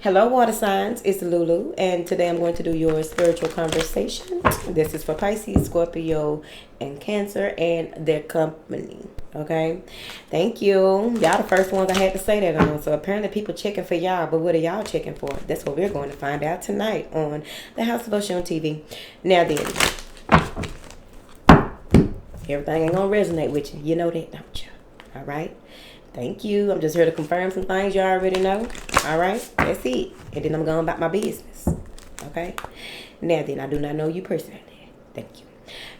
Hello, water signs. It's Lulu, and today I'm going to do your spiritual conversation. This is for Pisces, Scorpio, and Cancer, and their company. Okay, thank you. Y'all the first ones I had to say that on. So apparently people checking for y'all, but what are y'all checking for? That's what we're going to find out tonight on the House of Oshun TV. Now then, everything ain't gonna resonate with you. You know that, don't you? All right. Thank you. I'm just here to confirm some things you already know. All right. That's it. And then I'm going about my business. Okay. Now then, I do not know you personally. Thank you.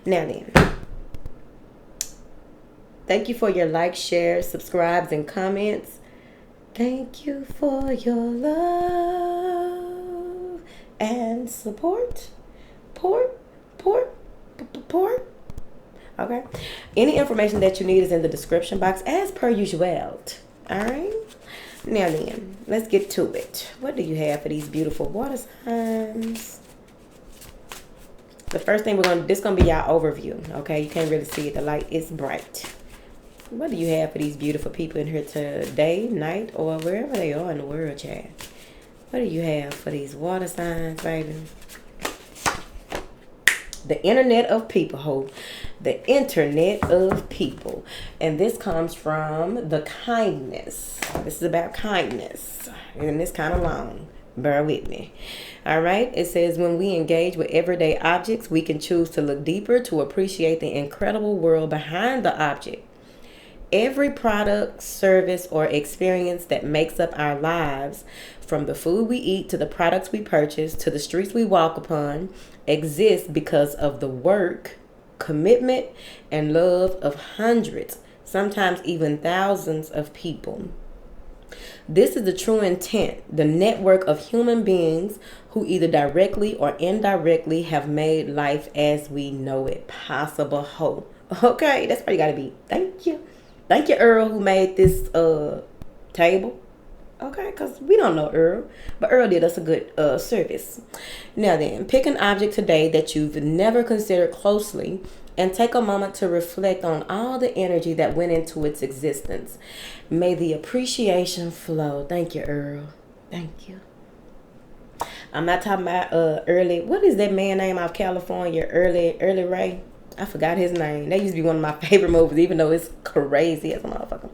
Now then, thank you for your likes, shares, subscribes, and comments. Thank you for your love and support. Port. Okay. Any information that you need is in the description box as per usual. Alright. Now then, let's get to it. What do you have for these beautiful water signs? The first thing this gonna be y'all overview. Okay, you can't really see it. The light is bright. What do you have for these beautiful people in here today, night, or wherever they are in the world, Chad? What do you have for these water signs, baby? The internet of people, hope. The internet of people. And this comes from the kindness. This is about kindness. And it's kind of long. Bear with me. All right. It says, when we engage with everyday objects, we can choose to look deeper to appreciate the incredible world behind the object. Every product, service, or experience that makes up our lives, from the food we eat to the products we purchase to the streets we walk upon, exists because of the work, commitment, and love of hundreds, sometimes even thousands of people. This is the true intent, the network of human beings who either directly or indirectly have made life as we know it possible whole. Okay, that's where you gotta be. Thank you. Thank you, Earl, who made this table. Okay, because we don't know Earl, but Earl did us a good service. Now then, pick an object today that you've never considered closely and take a moment to reflect on all the energy that went into its existence. May the appreciation flow. Thank you, Earl. Thank you. I'm not talking about Early. What is that man name out of California? Early Ray. I forgot his name. That used to be one of my favorite movies, even though it's crazy as a motherfucker.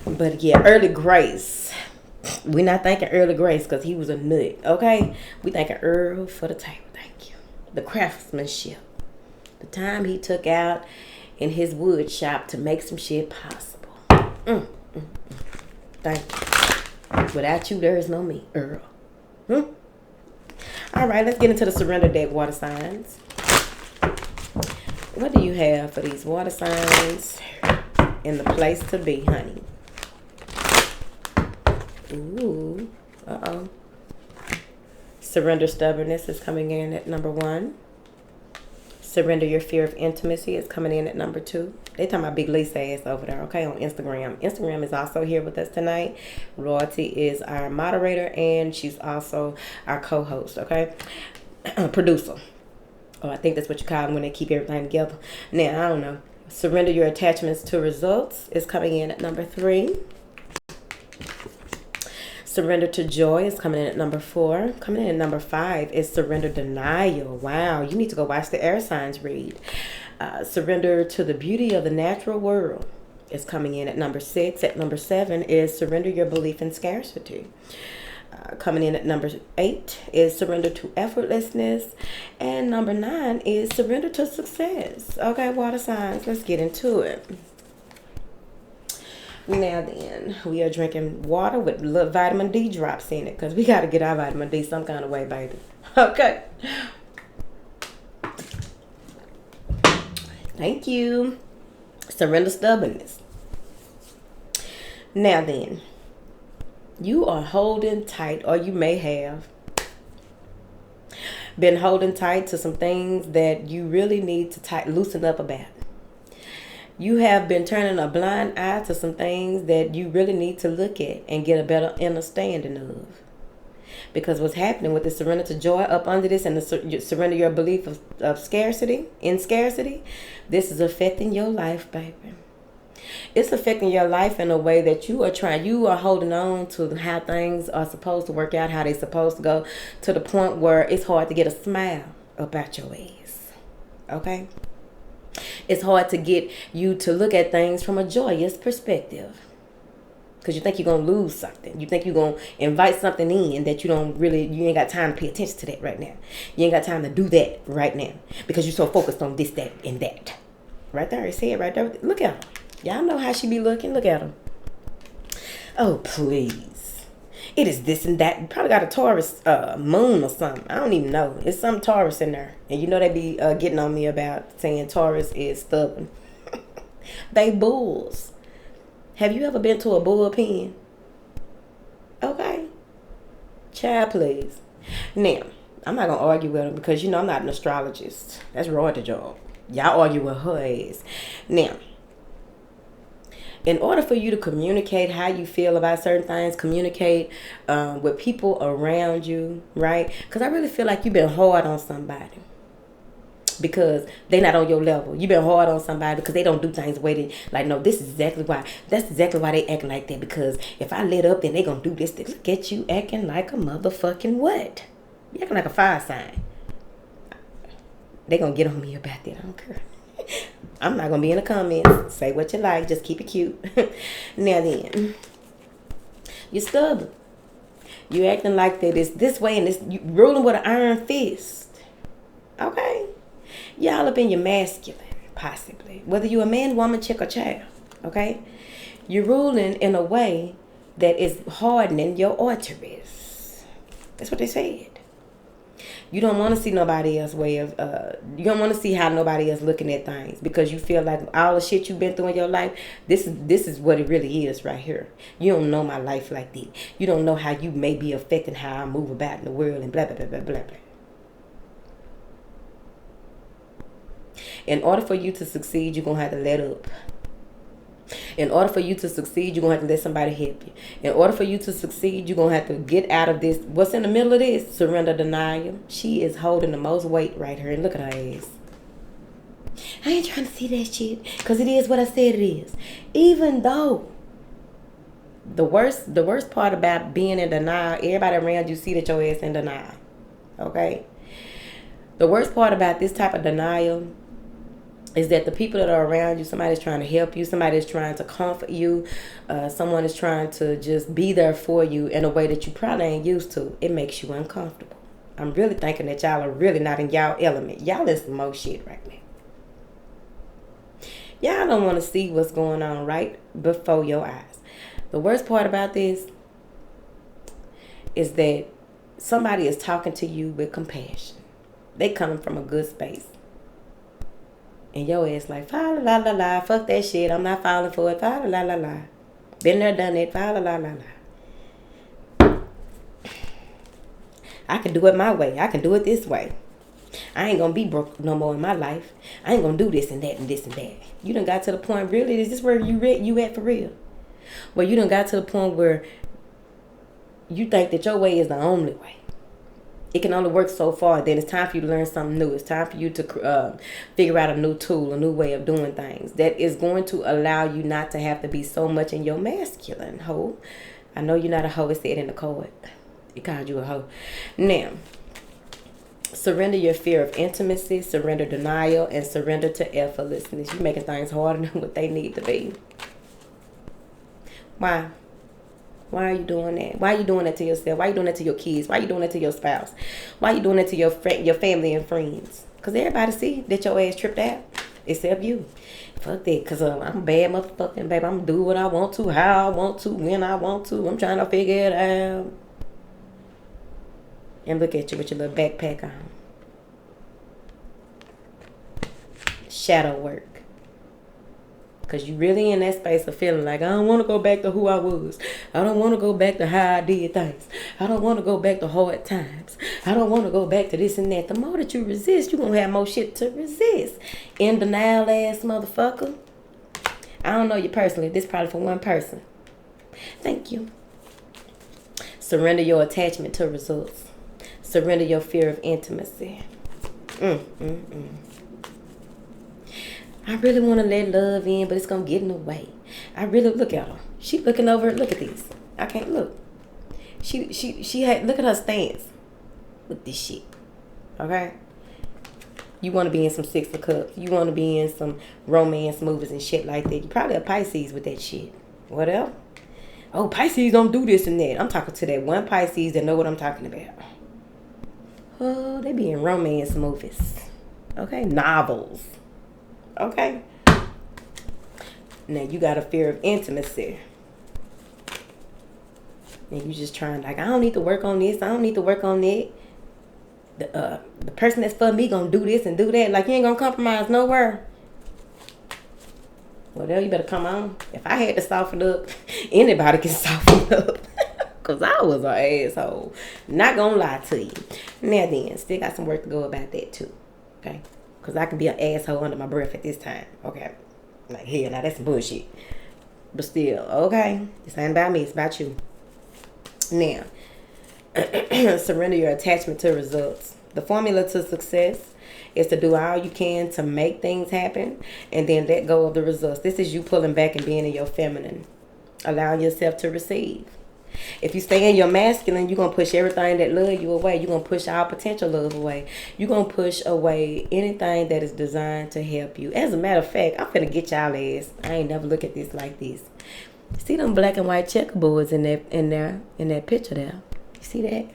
But yeah, Early Grace. We're not thanking Early Grace because he was a nut, okay? We thanking Earl for the table. Thank you. The craftsmanship. The time he took out in his wood shop to make some shit possible. Thank you. Without you, there is no me, Earl. All right, let's get into the surrender deck, water signs. What do you have for these water signs in the place to be, honey? Ooh, uh-oh. Surrender stubbornness is coming in at number 1. Surrender your fear of intimacy is coming in at number 2. They talking about Big Lisa ass over there, okay, on Instagram. Instagram is also here with us tonight. Royalty is our moderator, and she's also our co-host, okay? Producer. Oh, I think that's what you call them when they keep everything together. Now, I don't know. Surrender your attachments to results is coming in at number 3. Surrender to joy is coming in at number 4. Coming in at number 5 is surrender denial. Wow, you need to go watch the air signs read. Surrender to the beauty of the natural world is coming in at number 6. At number 7 is surrender your belief in scarcity. Coming in at number 8 is surrender to effortlessness. And number 9 is surrender to success. Okay, water signs, let's get into it. Now then, we are drinking water with little vitamin D drops in it because we got to get our vitamin D some kind of way, baby. Okay. Thank you. Surrender stubbornness. Now then, you are holding tight, or you may have been holding tight to some things that you really need to loosen up about. You have been turning a blind eye to some things that you really need to look at and get a better understanding of. Because what's happening with the surrender to joy up under this and the surrender your belief of scarcity, this is affecting your life, baby. It's affecting your life in a way that you are holding on to how things are supposed to work out, how they're supposed to go, to the point where it's hard to get a smile about your ass. Okay? It's hard to get you to look at things from a joyous perspective. Because you think you're going to lose something. You think you're going to invite something in that you ain't got time to pay attention to that right now. You ain't got time to do that right now. Because you're so focused on this, that, and that. Right there, it's it right there. Look at her. Y'all know how she be looking. Look at her. Oh, please. It is this and that. You probably got a Taurus moon or something. I don't even know. It's some Taurus in there. And you know they be getting on me about saying Taurus is stubborn. They bulls. Have you ever been to a bullpen? Okay. Child, please. Now, I'm not going to argue with her because, you know, I'm not an astrologist. That's Roy job. Y'all argue with her ass. Now, in order for you to communicate how you feel about certain things, communicate with people around you, right? Because I really feel like you've been hard on somebody because they're not on your level. You've been hard on somebody because they don't do things the way they, like, no, this is exactly why. That's exactly why they acting like that, because if I let up, then they going to do this. Look at you acting like a motherfucking what? You acting like a fire sign. They going to get on me about that. I don't care. I'm not going to be in the comments. Say what you like. Just keep it cute. Now then, you're stubborn. You acting like that is this way and this. You ruling with an iron fist. Okay? Y'all up in your masculine, possibly. Whether you a man, woman, chick, or child. Okay? You're ruling in a way that is hardening your arteries. That's what they said. You don't want to see nobody else way of, you don't want to see how nobody else looking at things because you feel like all the shit you've been through in your life, this is what it really is right here. You don't know my life like that. You don't know how you may be affecting how I move about in the world and blah, blah, blah, blah, blah, blah. In order for you to succeed, you're going to have to let up. In order for you to succeed, you're going to have to let somebody help you. In order for you to succeed, you're going to have to get out of this. What's in the middle of this? Surrender, denial. She is holding the most weight right here. And look at her ass. I ain't trying to see that shit because it is what I said it is. Even though the worst part about being in denial, everybody around you see that your ass in denial. Okay? The worst part about this type of denial is that the people that are around you, somebody's trying to help you, somebody's trying to comfort you, someone is trying to just be there for you in a way that you probably ain't used to. It makes you uncomfortable. I'm really thinking that y'all are really not in y'all element. Y'all in some more shit right now. Y'all don't want to see what's going on right before your eyes. The worst part about this is that somebody is talking to you with compassion. They coming from a good space. And your ass like, fa la la la, fuck that shit. I'm not falling for it. Fa la la la. Been there, done it. Fa la la la la. I can do it my way. I can do it this way. I ain't gonna be broke no more in my life. I ain't gonna do this and that and this and that. You done got to the point, really, is this where you at for real? Where you done got to the point where you think that your way is the only way. It can only work so far. Then it's time for you to learn something new. It's time for you to figure out a new tool, a new way of doing things that is going to allow you not to have to be so much in your masculine hoe. I know you're not a hoe. It said in the code. It called you a hoe. Now, surrender your fear of intimacy, surrender denial, and surrender to effortlessness. You're making things harder than what they need to be. Why? Why are you doing that? Why are you doing that to yourself? Why are you doing that to your kids? Why are you doing that to your spouse? Why are you doing that to your family and friends? Because everybody see that your ass tripped out, except you. Fuck that, because I'm a bad motherfucking baby. I'm going to do what I want to, how I want to, when I want to. I'm trying to figure it out. And look at you with your little backpack on. Shadow work. Because you really in that space of feeling like, I don't want to go back to who I was. I don't want to go back to how I did things. I don't want to go back to hard times. I don't want to go back to this and that. The more that you resist, you're going to have more shit to resist. In denial ass motherfucker. I don't know you personally. This is probably for one person. Thank you. Surrender your attachment to results. Surrender your fear of intimacy. I really want to let love in, but it's going to get in the way. I really, look at her. She looking over, look at this. I can't look. She had, look at her stance. Look at this shit. Okay? You want to be in some Six of Cups. You want to be in some romance movies and shit like that. You probably a Pisces with that shit. Whatever. Oh, Pisces don't do this and that. I'm talking to that one Pisces that know what I'm talking about. Oh, they be in romance movies. Okay? Novels. Okay? Now, you got a fear of intimacy. And you just trying, like, I don't need to work on this. I don't need to work on that. The person that's for me gonna do this and do that. Like, you ain't gonna compromise nowhere. Well, you better come on. If I had to soften up, anybody can soften up. Because I was an asshole. Not gonna lie to you. Now then, still got some work to go about that too. Okay? Because I can be an asshole under my breath at this time. Okay? Like, hell, now that's some bullshit. But still, okay? This ain't about me, it's about you. Now, surrender your attachment to results. The formula to success is to do all you can to make things happen and then let go of the results. This is you pulling back and being in your feminine. Allowing yourself to receive. If you stay in your masculine, you're going to push everything that love you away. You're going to push all potential love away. You're going to push away anything that is designed to help you. As a matter of fact, I'm finna get y'all ass. I ain't never look at this like this. See them black and white checkerboards in that picture there? You see that?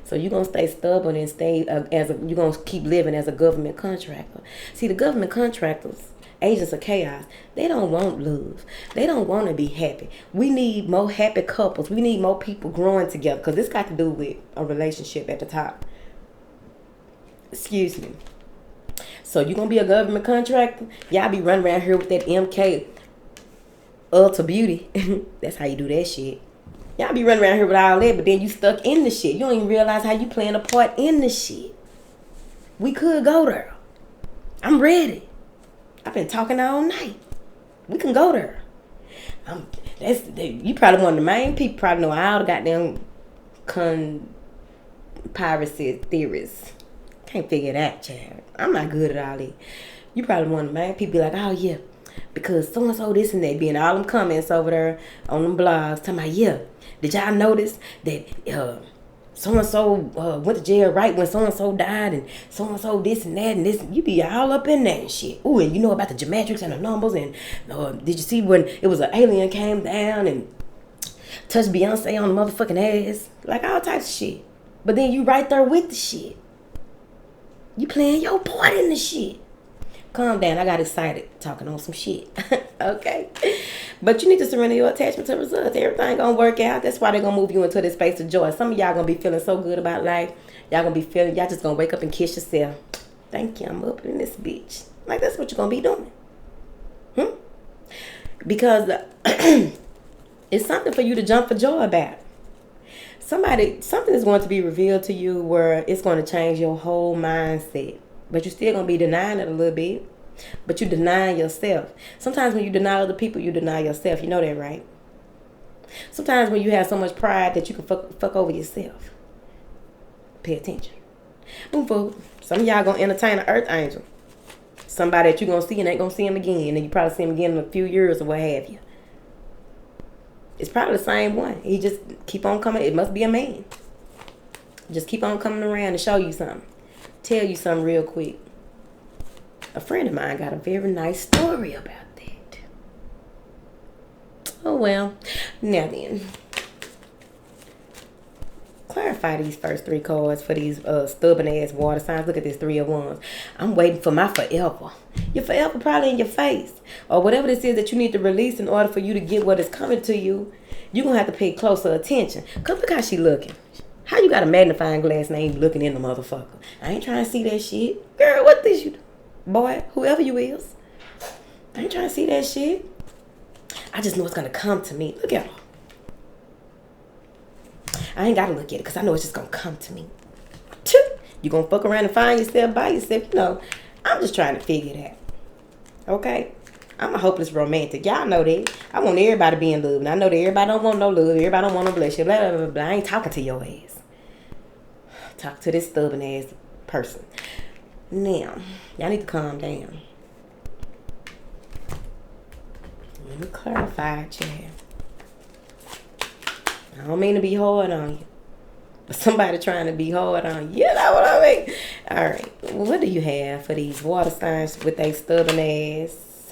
So you're going to stay stubborn and stay you're going to keep living as a government contractor. See, the government contractors, agents of chaos, they don't want love. They don't want to be happy. We need more happy couples. We need more people growing together because this got to do with a relationship at the top. Excuse me. So you're going to be a government contractor? Y'all be running around here with that MK Ultra Beauty. That's how you do that shit. Y'all be running around here with all that, but then you stuck in the shit. You don't even realize how you playing a part in the shit. We could go there. I'm ready. I've been talking all night. We can go there. You probably one of the main people probably know all the goddamn conspiracy theories. Can't figure that, child. I'm not good at all that. You probably one of the main people be like, oh yeah, because so-and-so this and that, being all them comments over there on them blogs talking about, yeah, did y'all notice that so-and-so went to jail right when so-and-so died and so-and-so this and that and this. You be all up in that and shit. Ooh, and you know about the geometrics and the numbers and did you see when it was an alien came down and touched Beyonce on the motherfucking ass? Like all types of shit. But then you right there with the shit. You playing your part in the shit. Calm down. I got excited talking on some shit. Okay? But you need to surrender your attachment to results. Everything gonna work out. That's why they're gonna move you into this space of joy. Some of y'all gonna be feeling so good about life. Y'all just gonna wake up and kiss yourself. Thank you. I'm up in this bitch. Like, that's what you're gonna be doing. Because it's something for you to jump for joy about. Something is going to be revealed to you where it's going to change your whole mindset. But you're still going to be denying it a little bit. But you deny yourself. Sometimes when you deny other people, you deny yourself. You know that, right? Sometimes when you have so much pride that you can fuck over yourself. Pay attention. Move forward. Some of y'all going to entertain an earth angel. Somebody that you're going to see and ain't going to see him again. And you probably see him again in a few years or what have you. It's probably the same one. He just keep on coming. It must be a man. Just keep on coming around to show you something. Tell you something real quick. A friend of mine got a very nice story about that. Oh well. Now then. Clarify these first three cards for these stubborn ass water signs. Look at this 3 of Wands. I'm waiting for my forever. Your forever probably in your face. Or whatever this is that you need to release in order for you to get what is coming to you. You're going to have to pay closer attention. Because look how she looking. How you got a magnifying glass and ain't looking in the motherfucker? I ain't trying to see that shit. Girl, what this you do? Boy, whoever you is. I ain't trying to see that shit. I just know it's going to come to me. Look at her. I ain't got to look at it because I know it's just going to come to me. You going to fuck around and find yourself by yourself. You know, I'm just trying to figure it out. Okay? I'm a hopeless romantic. Y'all know that. I want everybody to be in love. And I know that everybody don't want no love. Everybody don't want no blessing. Blah, blah, blah, blah. I ain't talking to your ass. Talk to this stubborn ass person. Now, y'all need to calm down. Let me clarify, Chad. I don't mean to be hard on you. But somebody trying to be hard on you. You know what I mean? All right. What do you have for these water signs with a stubborn ass?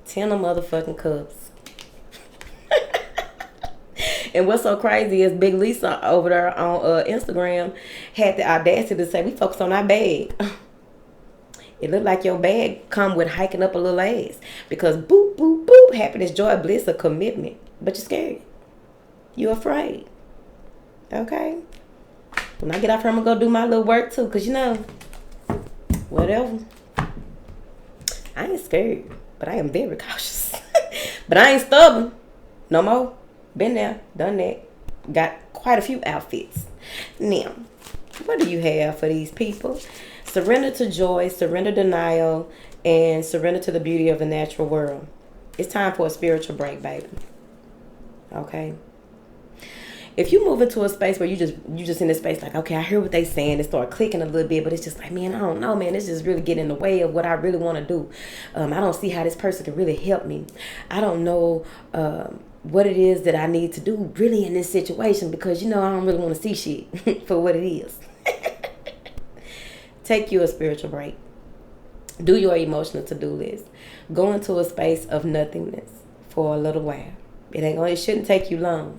10 of motherfucking cups. And what's so crazy is Big Lisa over there on Instagram had the audacity to say, we focus on our bag. It looked like your bag come with hiking up a little ass. Because boop, boop, boop, happiness, joy, bliss, a commitment. But you're scared. You're afraid. Okay? When I get off here, I'm going to go do my little work too. Because, you know, whatever. I ain't scared. But I am very cautious. But I ain't stubborn. No more. Been there. Done that. Got quite a few outfits. Now, what do you have for these people? Surrender to joy, surrender denial, and surrender to the beauty of the natural world. It's time for a spiritual break, baby. Okay? If you move into a space where you just in this space like, okay, I hear what they saying, and start clicking a little bit, but it's just like, man, I don't know, man, it's just really getting in the way of what I really want to do. I don't see how this person can really help me. I don't know what it is that I need to do really in this situation because, you know, I don't really want to see shit for what it is. Take you a spiritual break. Do your emotional to-do list. Go into a space of nothingness for a little while. It shouldn't take you long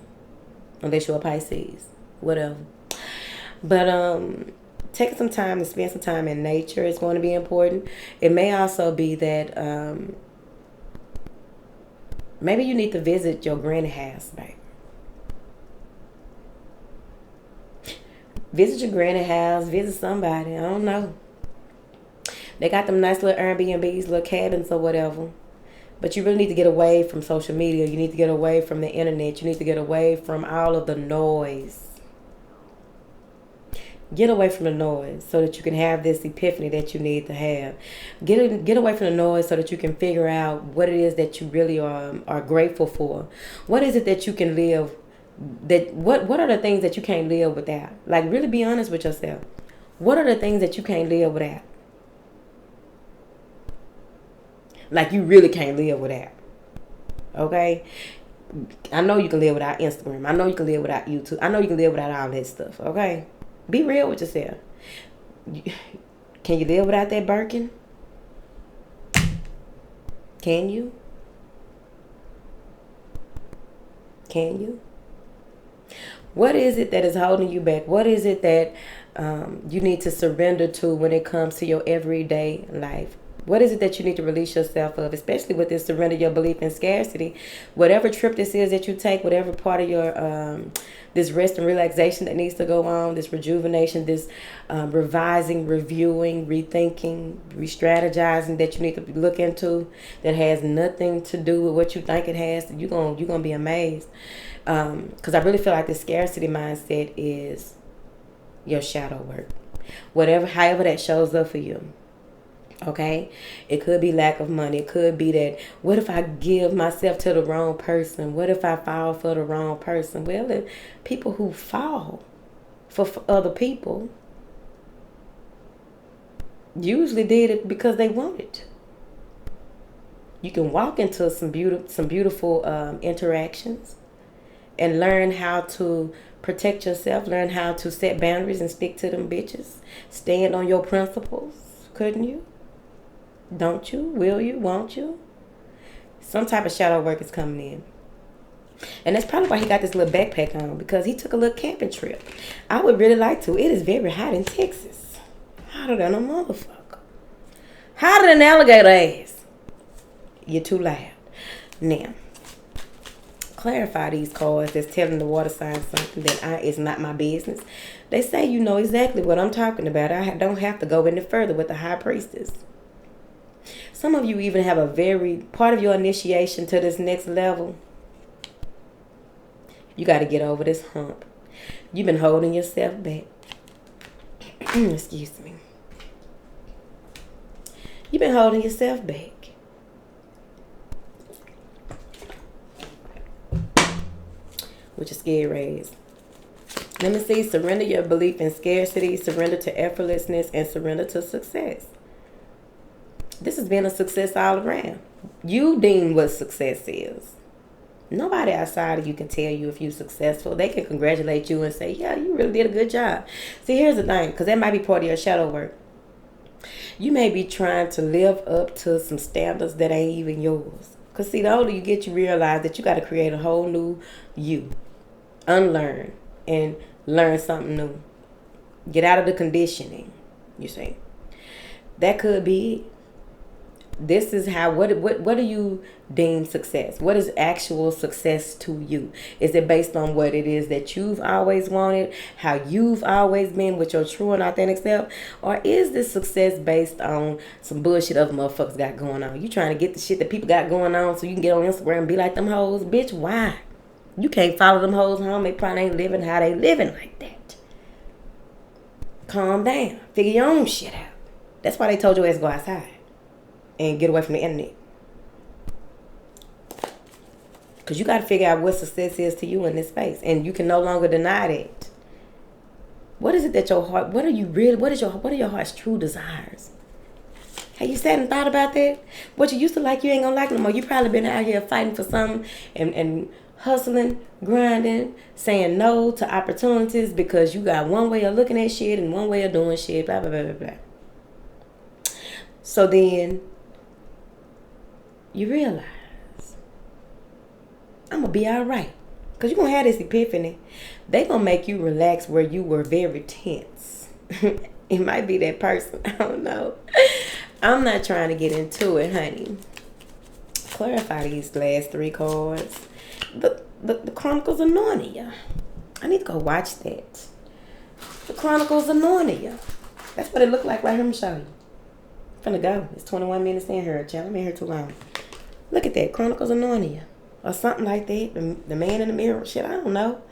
unless you're a Pisces, whatever. But taking some time to spend some time in nature is going to be important. It may also be that maybe you need to visit your granny house, baby. Visit your granny house. Visit somebody. I don't know. They got them nice little Airbnbs, little cabins or whatever. But you really need to get away from social media. You need to get away from the internet. You need to get away from all of the noise. Get away from the noise so that you can have this epiphany that you need to have. Get away from the noise so that you can figure out what it is that you really are grateful for. What is it that you can live? What are the things that you can't live without? Like, really be honest with yourself. What are the things that you can't live without? Like, you really can't live without. Okay? I know you can live without Instagram. I know you can live without YouTube. I know you can live without all that stuff. Okay? Be real with yourself. Can you live without that Birkin? Can you? Can you? What is it that is holding you back? What is it that you need to surrender to when it comes to your everyday life? What is it that you need to release yourself of, especially with this surrender your belief in scarcity? Whatever trip this is that you take, whatever part of your this rest and relaxation that needs to go on, this rejuvenation, this revising, reviewing, rethinking, re-strategizing that you need to look into that has nothing to do with what you think it has, you're gonna be amazed. Because I really feel like the scarcity mindset is your shadow work. However that shows up for you. Okay, it could be lack of money. It could be that, what if I give myself to the wrong person? What if I fall for the wrong person? Well, the people who fall for other people usually did it because they wanted. You can walk into some beautiful interactions and learn how to protect yourself, learn how to set boundaries and stick to them bitches. Stand on your principles, couldn't you? Don't you? Will you? Won't you? Some type of shadow work is coming in. And that's probably why he got this little backpack on, because he took a little camping trip. I would really like to. It is very hot in Texas. Hotter than a motherfucker. Hotter than alligator ass. You're too loud. Now, clarify these cards that's telling the water sign something that is not my business. They say you know exactly what I'm talking about. I don't have to go any further with the high priestess. Some of you even have a very part of your initiation to this next level. You got to get over this hump. You've been holding yourself back. Excuse me. You've been holding yourself back. With your scared rays. Let me see. Surrender your belief in scarcity, surrender to effortlessness, and surrender to success. This has been a success all around. You deem what success is. Nobody outside of you can tell you if you're successful. They can congratulate you and say, yeah, you really did a good job. See, here's the thing, because that might be part of your shadow work. You may be trying to live up to some standards that ain't even yours. Because see, the older you get, you realize that you got to create a whole new you. Unlearn and learn something new. Get out of the conditioning, you see. That could be it. This is how, what do you deem success? What is actual success to you? Is it based on what it is that you've always wanted, how you've always been with your true and authentic self? Or is this success based on some bullshit other motherfuckers got going on? You trying to get the shit that people got going on so you can get on Instagram and be like them hoes? Bitch, why? You can't follow them hoes home. They probably ain't living how they living like that. Calm down. Figure your own shit out. That's why they told your ass to go outside and get away from the internet. Because you got to figure out what success is to you in this space. And you can no longer deny that. What is it that your heart, what are your heart's true desires? Have you sat and thought about that? What you used to like, you ain't gonna like no more. You probably been out here fighting for something and hustling, grinding, saying no to opportunities because you got one way of looking at shit and one way of doing shit, blah, blah, blah, blah, blah. So then you realize, I'm going to be all right. Because you're going to have this epiphany. They going to make you relax where you were very tense. It might be that person. I don't know. I'm not trying to get into it, honey. Clarify these last 3 cards. The Chronicles of Narnia. I need to go watch that. The Chronicles of Narnia. That's what it looked like right here. Let me show you. I'm finna go. It's 21 minutes in here, child. I'm in here too long. Look at that. Chronicles of Narnia. Or something like that. The man in the mirror. Shit, I don't know.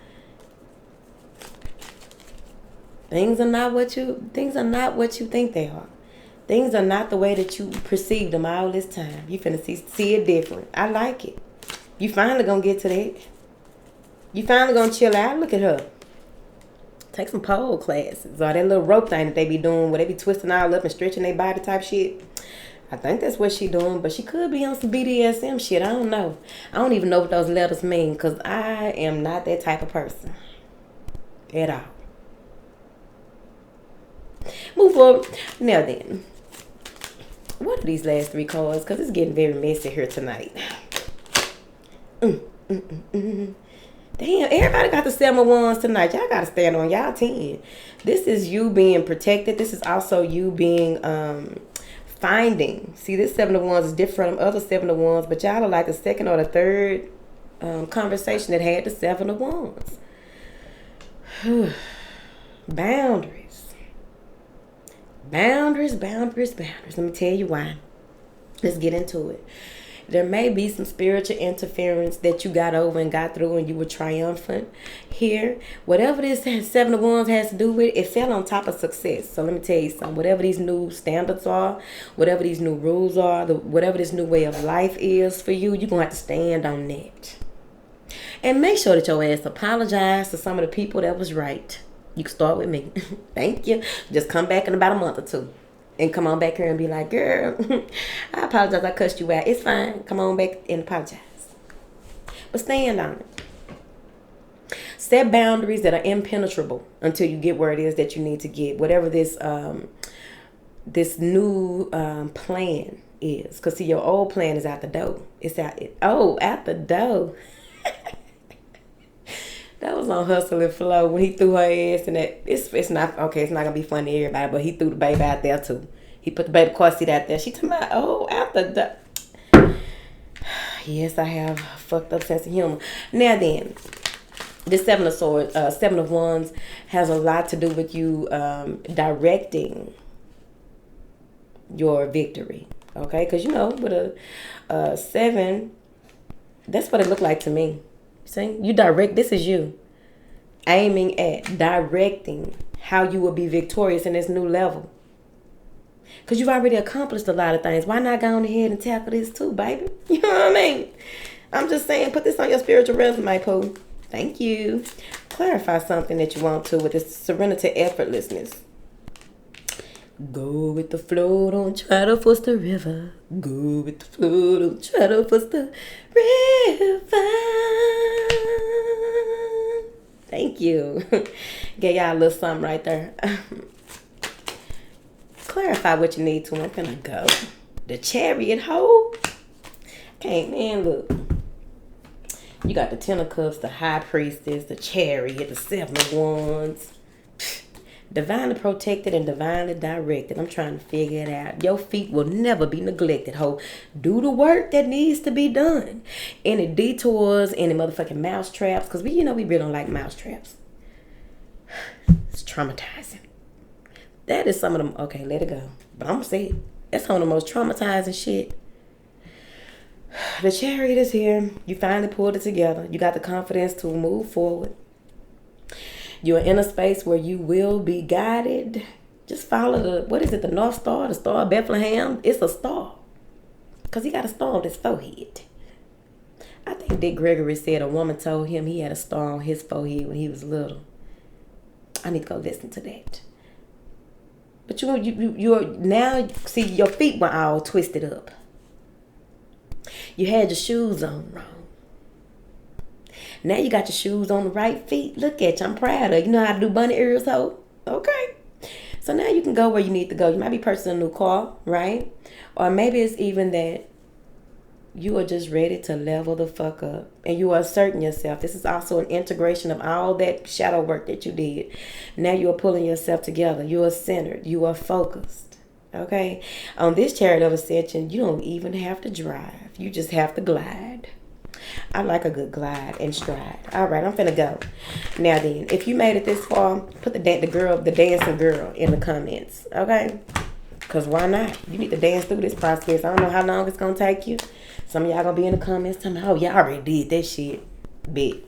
Things are not what you think they are. Things are not the way that you perceived them all this time. You finna see it different. I like it. You finally gonna get to that. You finally gonna chill out. Look at her. Take some pole classes. Or that little rope thing that they be doing where they be twisting all up and stretching their body type shit. I think that's what she doing. But she could be on some BDSM shit. I don't know. I don't even know what those letters mean. Because I am not that type of person. At all. Move forward. Now then. What are these last 3 cards? Because it's getting very messy here tonight. Damn, everybody got the 7 of Wands tonight. Y'all got to stand on y'all 10. This is you being protected. This is also you being finding. See, this 7 of Wands is different from other 7 of Wands, but y'all are like the second or the third conversation that had the 7 of Wands. Boundaries. Boundaries. Let me tell you why. Let's get into it. There may be some spiritual interference that you got over and got through and you were triumphant here. Whatever this 7 of Wands has to do with, it fell on top of success. So let me tell you something. Whatever these new standards are, whatever these new rules are, whatever this new way of life is for you, you're going to have to stand on that. And make sure that your ass apologize to some of the people that was right. You can start with me. Thank you. Just come back in about a month or 2. And come on back here and be like, girl, I apologize. I cussed you out. It's fine. Come on back and apologize. But stand on it. Set boundaries that are impenetrable until you get where it is that you need to get. Whatever this this new plan is. Because, see, your old plan is out the door. It's out the door. That was on Hustle and Flow when he threw her ass in that. It's not okay. It's not gonna be fun to everybody, but he threw the baby out there too. He put the baby car seat out there. She talking about out the door. Yes, I have a fucked up sense of humor. Now then, this 7 of Swords, 7 of Wands has a lot to do with you directing your victory. Okay, because with a 7, that's what it looked like to me. See, you direct. This is you aiming at directing how you will be victorious in this new level. Because you've already accomplished a lot of things. Why not go on ahead and tackle this too, baby? You know what I mean? I'm just saying, put this on your spiritual resume, Pooh. Thank you. Clarify something that you want to with this serenity effortlessness. Go with the flow, don't try to force the river. Go with the flow, don't try to force the river. Thank you. Get y'all a little something right there. Clarify what you need to. I'm gonna go. The Chariot hoe. Okay, man, look. You got the Ten of Cups, the High Priestess, the Chariot, the Seven of Wands. Divinely protected and divinely directed. I'm trying to figure it out. Your feet will never be neglected, ho. Do the work that needs to be done. Any detours, any motherfucking mouse traps, because we really don't like mouse traps. It's traumatizing. That is some of them. Okay, let it go. But I'm going to say it. That's some of the most traumatizing shit. The Chariot is here. You finally pulled it together. You got the confidence to move forward. You're in a space where you will be guided. Just follow the North Star, the Star of Bethlehem. It's a star. Because he got a star on his forehead. I think Dick Gregory said a woman told him he had a star on his forehead when he was little. I need to go listen to that. But you're now, see, your feet were all twisted up. You had your shoes on wrong. Now you got your shoes on the right feet. Look at you. I'm proud of you. You know how to do bunny ears, ho? Okay. So now you can go where you need to go. You might be purchasing a new car, right? Or maybe it's even that you are just ready to level the fuck up. And you are asserting yourself. This is also an integration of all that shadow work that you did. Now you are pulling yourself together. You are centered. You are focused. Okay? On this Chariot of Ascension, you don't even have to drive. You just have to glide. I like a good glide and stride. All right, I'm finna go. Now then, if you made it this far, put the dancing girl in the comments, okay? Because why not? You need to dance through this process. I don't know how long it's gonna take you. Some of y'all gonna be in the comments telling me, oh, y'all already did that shit. Big.